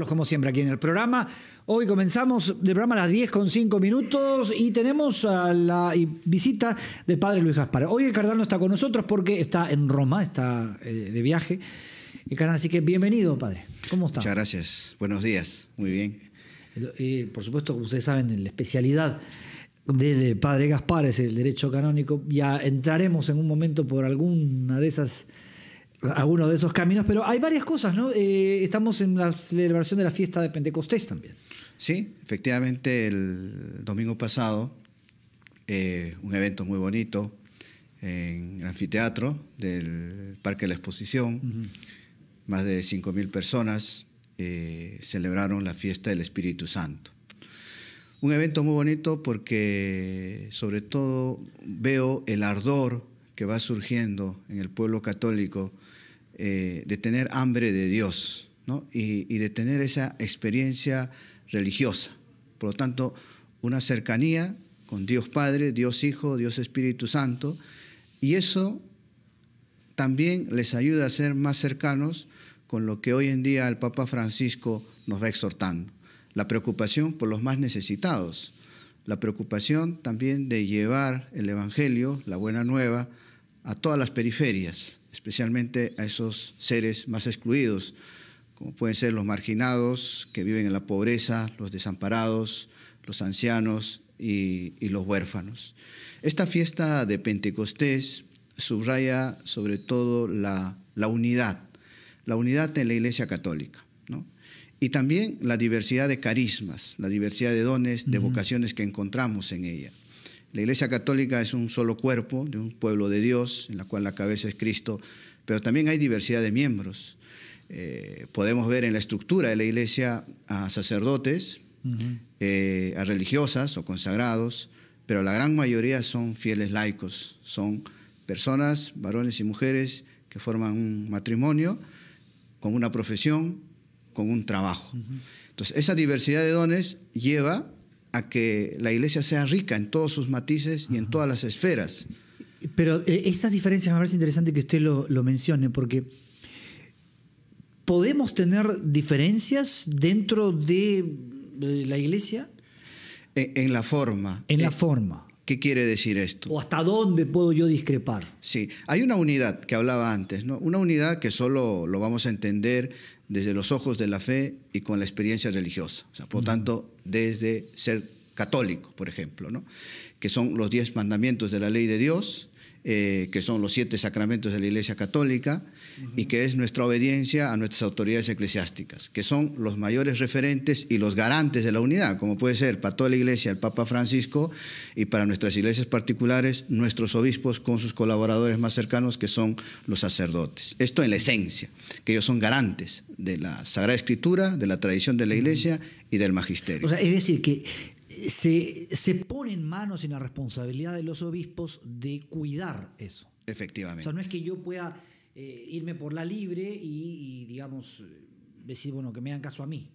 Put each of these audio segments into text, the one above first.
saludarlos como siempre aquí en el programa. Hoy comenzamos el programa a las 10:05 y tenemos a la visita del padre Luis Gaspar. Hoy el cardenal no está con nosotros porque está en Roma, está de viaje. Y cardenal, así que bienvenido, padre. ¿Cómo está? Muchas gracias. Buenos días. Muy bien. Por supuesto, como ustedes saben, la especialidad del padre Gaspar es el derecho canónico. Ya entraremos en un momento por alguno de esos caminos, pero hay varias cosas, ¿no? Estamos en la celebración de la fiesta de Pentecostés también. Sí, efectivamente, el domingo pasado, un evento muy bonito en el anfiteatro del Parque de la Exposición. Más de 5.000 personas celebraron la fiesta del Espíritu Santo. Un evento muy bonito porque, sobre todo, veo el ardor que va surgiendo en el pueblo católico de tener hambre de Dios, ¿no? y de tener esa experiencia religiosa. Por lo tanto, una cercanía con Dios Padre, Dios Hijo, Dios Espíritu Santo, y eso también les ayuda a ser más cercanos con lo que hoy en día el Papa Francisco nos va exhortando. La preocupación por los más necesitados, la preocupación también de llevar el Evangelio, la buena nueva, a todas las periferias, especialmente a esos seres más excluidos, como pueden ser los marginados que viven en la pobreza, los desamparados, los ancianos y los huérfanos. Esta fiesta de Pentecostés subraya sobre todo la unidad en la Iglesia Católica, ¿no? Y también la diversidad de carismas, la diversidad de dones, de vocaciones que encontramos en ella. La Iglesia Católica es un solo cuerpo de un pueblo de Dios, en la cual la cabeza es Cristo, pero también hay diversidad de miembros. Podemos ver en la estructura de la Iglesia a sacerdotes, a religiosas o consagrados, pero la gran mayoría son fieles laicos, son personas, varones y mujeres, que forman un matrimonio con una profesión, con un trabajo. Entonces, esa diversidad de dones lleva a que la Iglesia sea rica en todos sus matices y en todas las esferas. Pero esas diferencias me parece interesante que usted lo mencione, porque ¿podemos tener diferencias dentro de la Iglesia? En la forma. En la forma. ¿Qué quiere decir esto? ¿O hasta dónde puedo yo discrepar? Sí, hay una unidad que hablaba antes, ¿no? Una unidad que solo lo vamos a entender desde los ojos de la fe y con la experiencia religiosa. O sea, por tanto, desde ser católico, por ejemplo, ¿no? Que son los 10 mandamientos de la ley de Dios, que son los 7 sacramentos de la Iglesia Católica, y que es nuestra obediencia a nuestras autoridades eclesiásticas, que son los mayores referentes y los garantes de la unidad, como puede ser para toda la Iglesia el Papa Francisco, y para nuestras iglesias particulares nuestros obispos con sus colaboradores más cercanos, que son los sacerdotes. Esto en la esencia, que ellos son garantes de la Sagrada Escritura, de la tradición de la Iglesia y del magisterio. O sea, es decir, que se pone en manos y en la responsabilidad de los obispos de cuidar eso. Efectivamente. O sea, no es que yo pueda irme por la libre y digamos, decir, bueno, que me hagan caso a mí.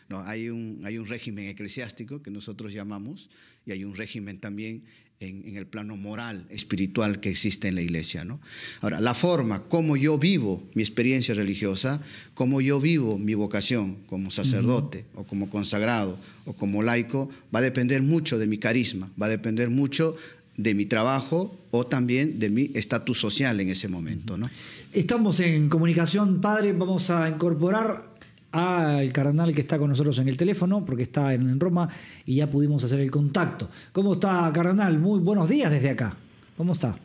No, hay un régimen eclesiástico que nosotros llamamos, y hay un régimen también en el plano moral, espiritual que existe en la Iglesia, ¿no? Ahora, la forma, cómo yo vivo mi experiencia religiosa, cómo yo vivo mi vocación como sacerdote o como consagrado o como laico, va a depender mucho de mi carisma, va a depender mucho de mi trabajo o también de mi estatus social en ese momento, ¿no? Estamos en comunicación, padre. Vamos a incorporar al cardenal que está con nosotros en el teléfono, porque está en Roma y ya pudimos hacer el contacto. ¿Cómo está, cardenal? Muy buenos días desde acá. ¿Cómo está?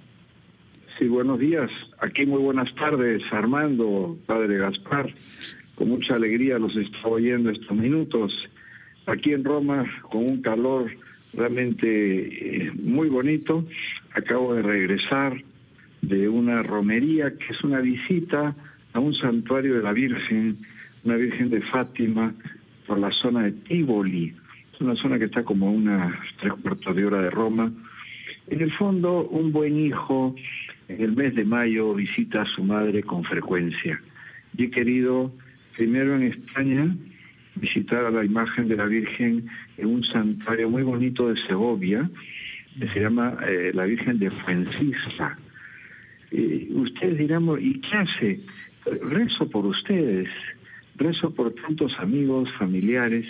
Sí, buenos días. Aquí muy buenas tardes, Armando, padre Gaspar. Con mucha alegría los estoy oyendo estos minutos. Aquí en Roma, con un calor realmente muy bonito. Acabo de regresar de una romería, que es una visita a un santuario de la Virgen, una Virgen de Fátima, por la zona de Tivoli. Es una zona que está como a unas 3/4 de hora de Roma. En el fondo, un buen hijo en el mes de mayo visita a su madre con frecuencia. Y he querido, primero en España, visitar a la imagen de la Virgen en un santuario muy bonito de Segovia, que se llama la Virgen de Fuensisla. Ustedes dirán, ¿y qué hace? Rezo por ustedes. Rezo por tantos amigos, familiares,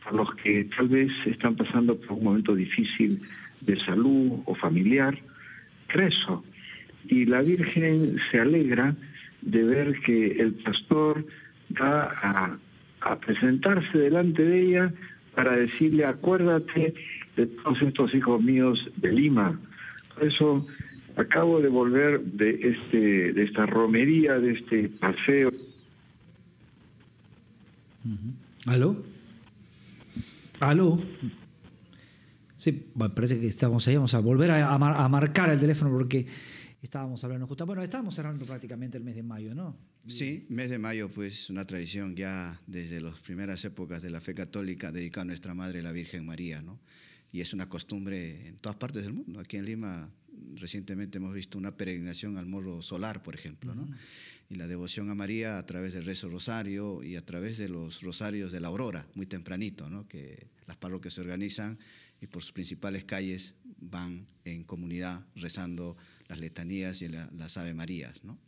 por los que tal vez están pasando por un momento difícil de salud o familiar. Rezo. Y la Virgen se alegra de ver que el pastor va a presentarse delante de ella para decirle: acuérdate de todos estos hijos míos de Lima. Por eso acabo de volver de esta romería, de este paseo. ¿Aló? ¿Aló? Sí, bueno, parece que estamos ahí. Vamos a volver a marcar el teléfono porque estábamos hablando justo. Bueno, estábamos cerrando prácticamente el mes de mayo, ¿no? Sí, mes de mayo, pues una tradición ya desde las primeras épocas de la fe católica dedicada a nuestra Madre, la Virgen María, ¿no? Y es una costumbre en todas partes del mundo. Aquí en Lima recientemente hemos visto una peregrinación al Morro Solar, por ejemplo, ¿no? Y la devoción a María a través del rezo rosario y a través de los rosarios de la aurora, muy tempranito, ¿no? Que las parroquias se organizan y por sus principales calles van en comunidad rezando las letanías y las Ave Marías, ¿no?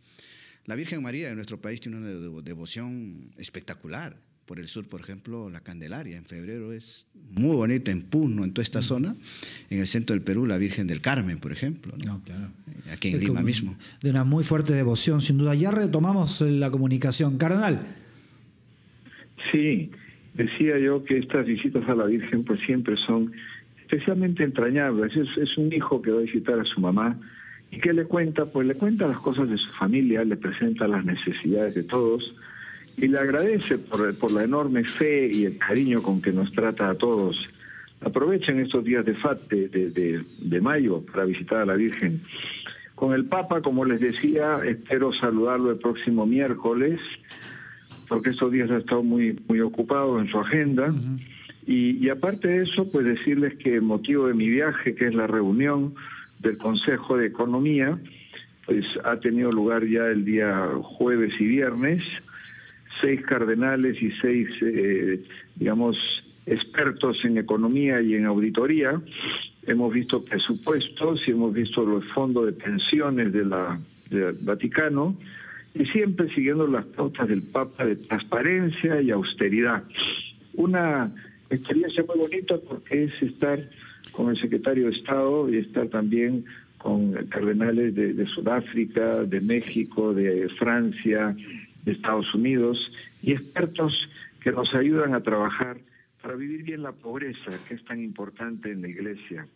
La Virgen María en nuestro país tiene una devoción espectacular. Por el sur, por ejemplo, la Candelaria en febrero es muy bonita, en Puno, en toda esta zona. En el centro del Perú, la Virgen del Carmen, por ejemplo, ¿no? No, claro. Aquí en Lima mismo. De una muy fuerte devoción, sin duda. Ya retomamos la comunicación. Cardenal. Sí, decía yo que estas visitas a la Virgen pues siempre son especialmente entrañables. Es un hijo que va a visitar a su mamá. ¿Y qué le cuenta? Pues le cuenta las cosas de su familia, le presenta las necesidades de todos y le agradece por la enorme fe y el cariño con que nos trata a todos. Aprovechen estos días de mayo para visitar a la Virgen. Con el Papa, como les decía, espero saludarlo el próximo miércoles, porque estos días ha estado muy ocupado en su agenda. Y aparte de eso, pues decirles que el motivo de mi viaje, que es la reunión del Consejo de Economía, pues ha tenido lugar ya el día jueves y viernes. 6 cardenales y 6, digamos, expertos en economía y en auditoría. Hemos visto presupuestos y hemos visto los fondos de pensiones del Vaticano, y siempre siguiendo las pautas del Papa de transparencia y austeridad. Una experiencia muy bonita porque es estar con el secretario de Estado y estar también con cardenales de Sudáfrica, de México, de Francia, de Estados Unidos, y expertos que nos ayudan a trabajar para vivir bien la pobreza, que es tan importante en la Iglesia.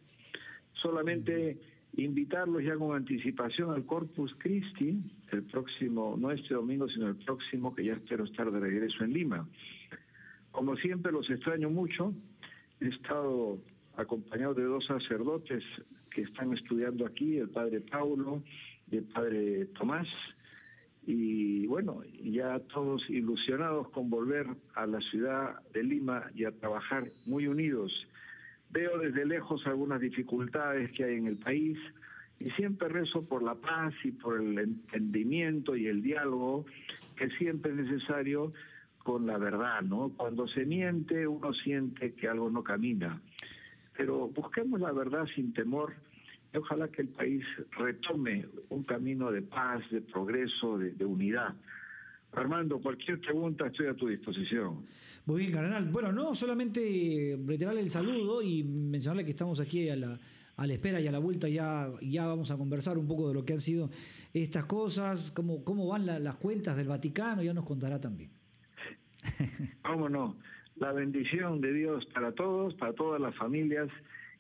Solamente invitarlos ya con anticipación al Corpus Christi, el próximo, no este domingo, sino el próximo, que ya espero estar de regreso en Lima. Como siempre, los extraño mucho. He estado acompañado de 2 sacerdotes que están estudiando aquí, el padre Paulo y el padre Tomás, y bueno, ya todos ilusionados con volver a la ciudad de Lima y a trabajar muy unidos. Veo desde lejos algunas dificultades que hay en el país y siempre rezo por la paz y por el entendimiento y el diálogo, que siempre es necesario con la verdad, ¿no? Cuando se miente uno siente que algo no camina, pero busquemos la verdad sin temor. Y ojalá que el país retome un camino de paz, de progreso, de unidad. Armando, cualquier pregunta estoy a tu disposición. Muy bien, cardenal. Bueno, no, solamente reiterarle el saludo y mencionarle que estamos aquí a la espera y a la vuelta ya vamos a conversar un poco de lo que han sido estas cosas, cómo van las cuentas del Vaticano, ya nos contará también. Vámonos. La bendición de Dios para todos, para todas las familias,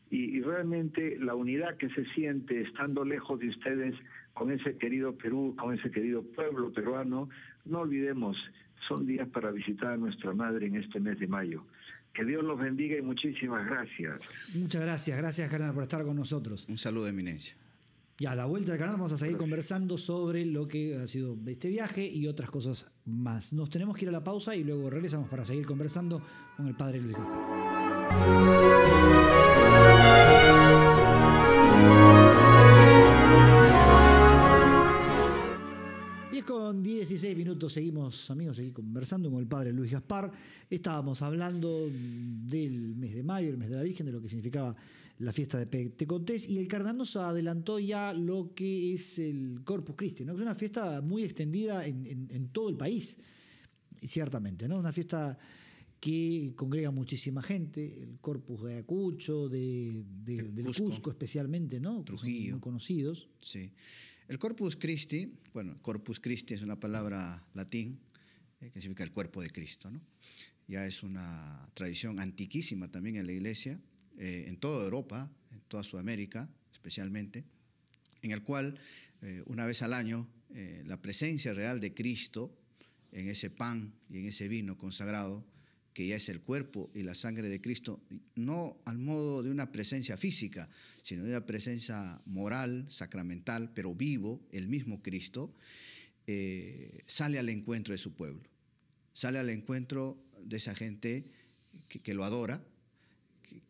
y realmente la unidad que se siente estando lejos de ustedes con ese querido Perú, con ese querido pueblo peruano. No olvidemos, son días para visitar a nuestra Madre en este mes de mayo. Que Dios los bendiga y muchísimas gracias. Muchas gracias cardenal por estar con nosotros. Un saludo, eminencia. Y a la vuelta del canal vamos a seguir conversando sobre lo que ha sido este viaje y otras cosas más. Nos tenemos que ir a la pausa y luego regresamos para seguir conversando con el padre Luis Gaspar. Con 16 minutos seguimos, amigos, aquí conversando con el padre Luis Gaspar. Estábamos hablando del mes de mayo, el mes de la Virgen, de lo que significaba la fiesta de Pentecostés, y el cardenal nos adelantó ya lo que es el Corpus Christi, ¿no? Que es una fiesta muy extendida en todo el país. Ciertamente, ¿no? Una fiesta que congrega muchísima gente, el Corpus de Ayacucho, del Cusco especialmente, ¿no? Trujillo. Son muy conocidos. Sí. El Corpus Christi, bueno, Corpus Christi es una palabra latín que significa el cuerpo de Cristo, ¿no? Ya es una tradición antiquísima también en la Iglesia, en toda Europa, en toda Sudamérica especialmente, en el cual una vez al año la presencia real de Cristo en ese pan y en ese vino consagrado, que ya es el cuerpo y la sangre de Cristo, no al modo de una presencia física, sino de una presencia moral, sacramental, pero vivo, el mismo Cristo, sale al encuentro de su pueblo, sale al encuentro de esa gente que lo adora,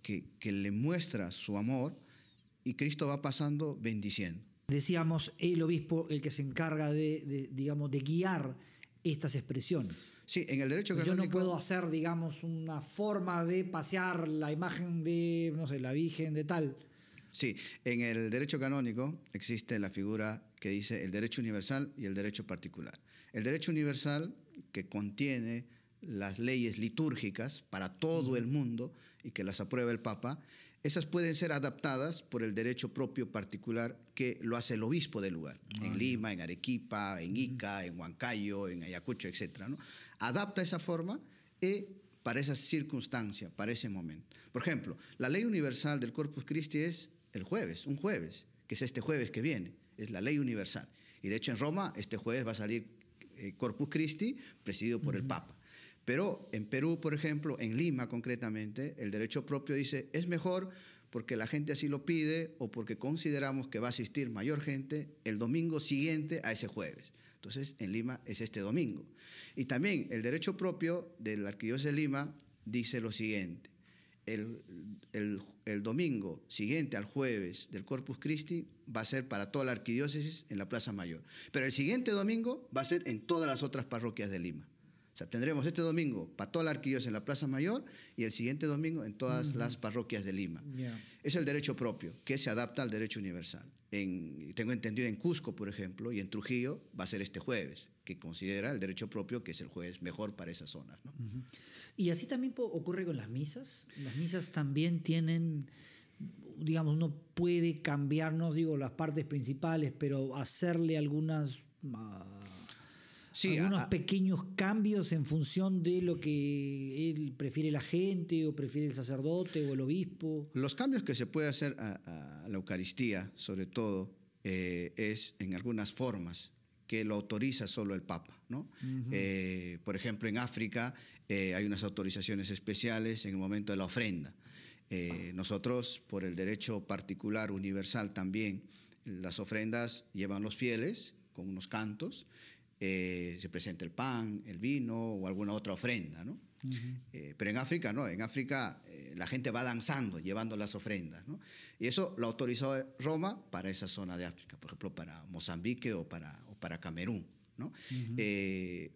que le muestra su amor, y Cristo va pasando bendiciendo. Decíamos, el obispo, el que se encarga digamos, de guiar estas expresiones. Sí, en el derecho canónico... Yo no puedo hacer, digamos, una forma de pasear la imagen de, no sé, la Virgen de tal. Sí, en el derecho canónico existe la figura que dice el derecho universal y el derecho particular. El derecho universal, que contiene las leyes litúrgicas para todo el mundo y que las aprueba el Papa, esas pueden ser adaptadas por el derecho propio particular que lo hace el obispo del lugar, en Lima, en Arequipa, en Ica, en Huancayo, en Ayacucho, etc., ¿no? Adapta esa forma para esa circunstancia, para ese momento. Por ejemplo, la ley universal del Corpus Christi es el jueves, un jueves, que es este jueves que viene, es la ley universal. Y de hecho en Roma este jueves va a salir Corpus Christi presidido por el Papa. Pero en Perú, por ejemplo, en Lima concretamente, el derecho propio dice es mejor porque la gente así lo pide o porque consideramos que va a asistir mayor gente el domingo siguiente a ese jueves. Entonces, en Lima es este domingo. Y también el derecho propio de la Arquidiócesis de Lima dice lo siguiente. El domingo siguiente al jueves del Corpus Christi va a ser para toda la arquidiócesis en la Plaza Mayor. Pero el siguiente domingo va a ser en todas las otras parroquias de Lima. O sea, tendremos este domingo para toda la arquidiócesis en la Plaza Mayor y el siguiente domingo en todas las parroquias de Lima. Es el derecho propio que se adapta al derecho universal. Tengo entendido en Cusco, por ejemplo, y en Trujillo va a ser este jueves, que considera el derecho propio que es el jueves mejor para esas zonas, ¿no? Y así también ocurre con las misas. Las misas también tienen, digamos, uno puede cambiar, no digo las partes principales, pero hacerle algunas... Sí, algunos pequeños cambios en función de lo que él prefiere la gente o prefiere el sacerdote o el obispo. Los cambios que se puede hacer a la Eucaristía, sobre todo, es en algunas formas que lo autoriza solo el Papa, ¿no? Por ejemplo, en África hay unas autorizaciones especiales en el momento de la ofrenda. Nosotros, por el derecho particular universal también, las ofrendas llevan los fieles con unos cantos. Se presenta el pan, el vino o alguna otra ofrenda, ¿no? Pero en África no, en África la gente va danzando, llevando las ofrendas, ¿no? Y eso lo autorizó Roma para esa zona de África, por ejemplo, para Mozambique o para Camerún, ¿no?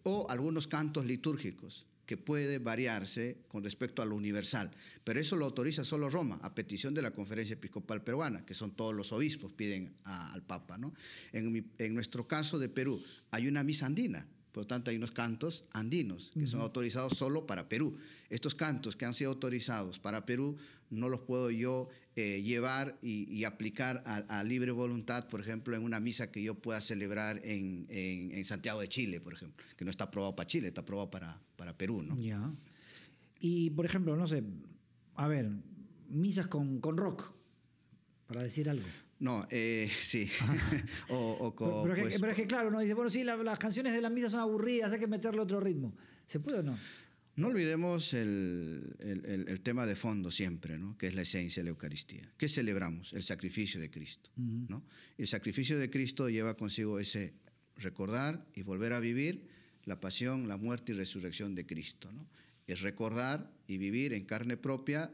O algunos cantos litúrgicos que puede variarse con respecto a lo universal, pero eso lo autoriza solo Roma, a petición de la Conferencia Episcopal Peruana, que son todos los obispos, piden al Papa, ¿no? En nuestro caso de Perú hay una misa andina, por lo tanto hay unos cantos andinos que son autorizados solo para Perú. Estos cantos que han sido autorizados para Perú no los puedo yo llevar y aplicar a libre voluntad, por ejemplo, en una misa que yo pueda celebrar en Santiago de Chile, por ejemplo, que no está aprobado para Chile, está aprobado para Perú, ¿no? Ya. Y, por ejemplo, no sé, a ver, misas con rock, para decir algo. No, sí. Pero es que claro, uno dice, bueno, sí, las canciones de la misa son aburridas, hay que meterle otro ritmo. ¿Se puede o no? No olvidemos el tema de fondo siempre, ¿no? Que es la esencia de la Eucaristía. ¿Qué celebramos? El sacrificio de Cristo, ¿no? El sacrificio de Cristo lleva consigo ese recordar y volver a vivir la pasión, la muerte y resurrección de Cristo, ¿no? Es recordar y vivir en carne propia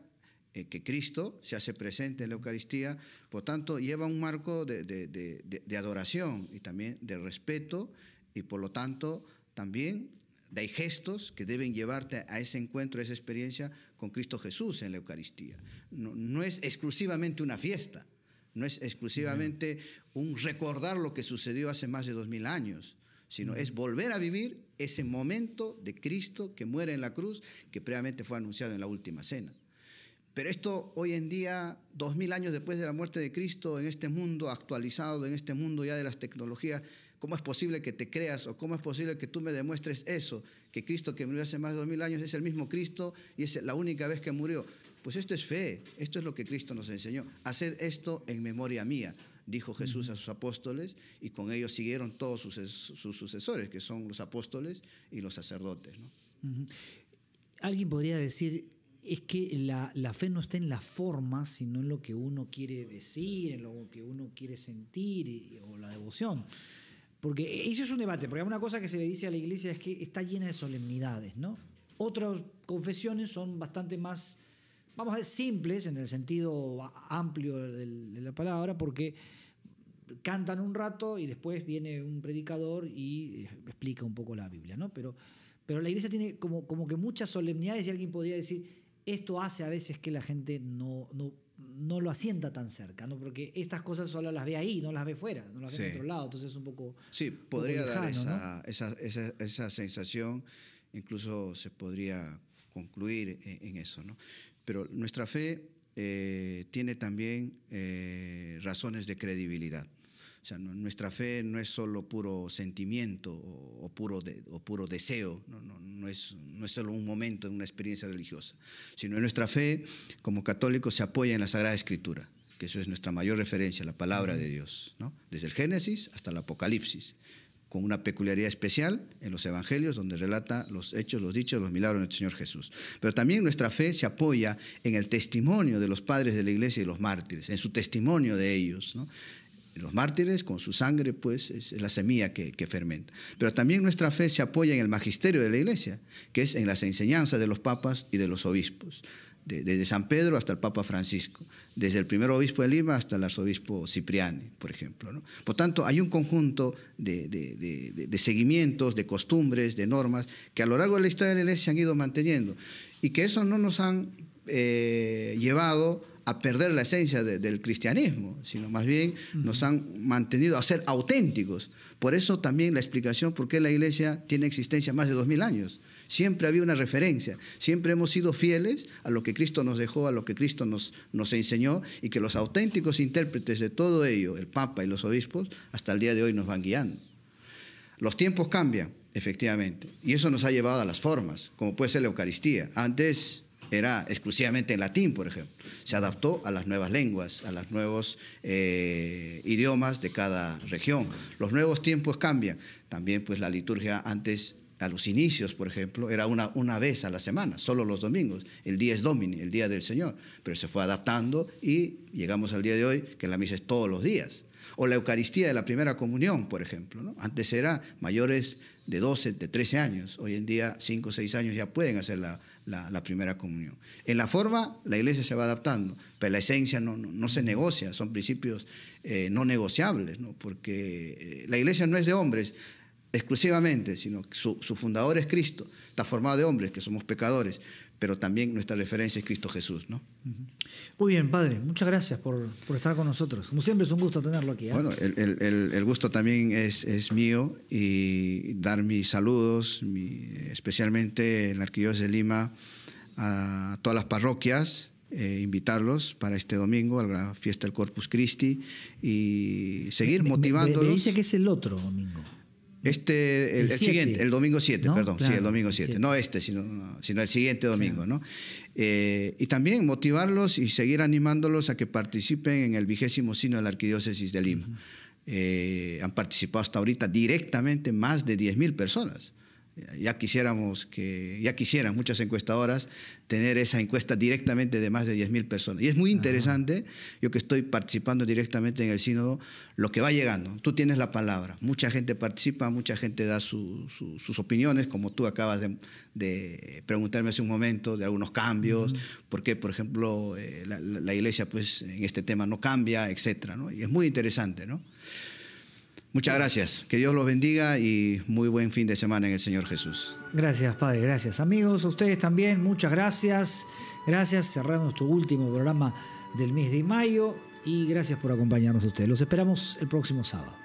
que Cristo se hace presente en la Eucaristía, por tanto lleva un marco de adoración y también de respeto, y por lo tanto también hay gestos que deben llevarte a ese encuentro, a esa experiencia con Cristo Jesús en la Eucaristía. No es exclusivamente una fiesta, no es exclusivamente un recordar lo que sucedió hace más de 2000 años, sino es volver a vivir ese momento de Cristo que muere en la cruz, que previamente fue anunciado en la última cena. Pero esto hoy en día, 2000 años después de la muerte de Cristo, en este mundo actualizado, en este mundo ya de las tecnologías, ¿cómo es posible que te creas o cómo es posible que tú me demuestres eso? Que Cristo que murió hace más de 2000 años es el mismo Cristo y es la única vez que murió. Pues esto es fe, esto es lo que Cristo nos enseñó. Haced esto en memoria mía, dijo Jesús a sus apóstoles, y con ellos siguieron todos sus sucesores, que son los apóstoles y los sacerdotes, ¿no? Alguien podría decir, es que la fe no está en la forma, sino en lo que uno quiere decir, en lo que uno quiere sentir, o la devoción. Porque eso es un debate, porque una cosa que se le dice a la iglesia es que está llena de solemnidades, ¿no? Otras confesiones son bastante más, vamos a ver, simples en el sentido amplio de la palabra, porque cantan un rato y después viene un predicador y explica un poco la Biblia, ¿no? Pero la iglesia tiene como que muchas solemnidades, y alguien podría decir, esto hace a veces que la gente no lo asienta tan cerca, ¿no? Porque estas cosas solo las ve ahí, no las ve fuera, no las ve en otro lado, entonces es un poco... Sí, podría lejano, dar esa sensación, incluso se podría concluir en eso, ¿no? Pero nuestra fe tiene también razones de credibilidad. O sea, nuestra fe no es solo puro sentimiento o puro deseo, no es solo un momento en una experiencia religiosa, sino nuestra fe como católicos se apoya en la Sagrada Escritura, que eso es nuestra mayor referencia, la palabra de Dios, ¿no? Desde el Génesis hasta el Apocalipsis, con una peculiaridad especial en los evangelios, donde relata los hechos, los dichos, los milagros de nuestro Señor Jesús. Pero también nuestra fe se apoya en el testimonio de los padres de la Iglesia y los mártires, en su testimonio de ellos, ¿no? Los mártires, con su sangre, pues es la semilla que fermenta. Pero también nuestra fe se apoya en el magisterio de la Iglesia, que es en las enseñanzas de los papas y de los obispos, desde San Pedro hasta el Papa Francisco, desde el primer obispo de Lima hasta el arzobispo Cipriani, por ejemplo, ¿no? Por tanto, hay un conjunto de seguimientos, de costumbres, de normas, que a lo largo de la historia de la Iglesia se han ido manteniendo, y que eso no nos han llevado a perder la esencia del cristianismo, sino más bien nos han mantenido a ser auténticos. Por eso también la explicación por qué la Iglesia tiene existencia más de 2000 años. Siempre había una referencia, siempre hemos sido fieles a lo que Cristo nos dejó, a lo que Cristo nos enseñó, y que los auténticos intérpretes de todo ello, el Papa y los obispos, hasta el día de hoy nos van guiando. Los tiempos cambian, efectivamente, y eso nos ha llevado a las formas, como puede ser la Eucaristía. Antes era exclusivamente en latín, por ejemplo. Se adaptó a las nuevas lenguas, a los nuevos idiomas de cada región. Los nuevos tiempos cambian. También pues la liturgia antes, a los inicios, por ejemplo, era una vez a la semana, solo los domingos. El Dies Domini, el Día del Señor. Pero se fue adaptando y llegamos al día de hoy que la misa es todos los días. O la Eucaristía de la primera comunión, por ejemplo, ¿no? Antes era mayores de 12, de 13 años. Hoy en día 5 o 6 años ya pueden hacer la primera comunión. En la forma la Iglesia se va adaptando, pero la esencia no se negocia, son principios no negociables, ¿no? Porque la Iglesia no es de hombres exclusivamente, sino que su fundador es Cristo, está formado de hombres que somos pecadores, pero también nuestra referencia es Cristo Jesús, ¿no? Muy bien, Padre, muchas gracias por estar con nosotros. Como siempre es un gusto tenerlo aquí, ¿eh? Bueno, el gusto también es mío, y dar mis saludos, especialmente en la Arquidiócesis de Lima, a todas las parroquias, invitarlos para este domingo a la fiesta del Corpus Christi y seguir motivándolos. Me dice que es el otro domingo. El siguiente, el domingo 7, ¿no? Perdón, claro, sí, el domingo 7. No sino el siguiente domingo, claro, ¿no? Y también motivarlos y seguir animándolos a que participen en el 20º Sínodo de la Arquidiócesis de Lima. Han participado hasta ahorita directamente más de 10.000 personas. Ya quisieran muchas encuestadoras tener esa encuesta directamente de más de 10.000 personas. Y es muy interesante, yo que estoy participando directamente en el sínodo, lo que va llegando. Tú tienes la palabra, mucha gente participa, mucha gente da sus opiniones, como tú acabas de preguntarme hace un momento, de algunos cambios, por qué, por ejemplo, la Iglesia pues, en este tema no cambia, etcétera, ¿no? Y es muy interesante, ¿no? Muchas gracias, que Dios los bendiga y muy buen fin de semana en el Señor Jesús. Gracias, Padre, gracias. Amigos, a ustedes también, muchas gracias. Gracias, cerramos nuestro último programa del mes de mayo y gracias por acompañarnos a ustedes. Los esperamos el próximo sábado.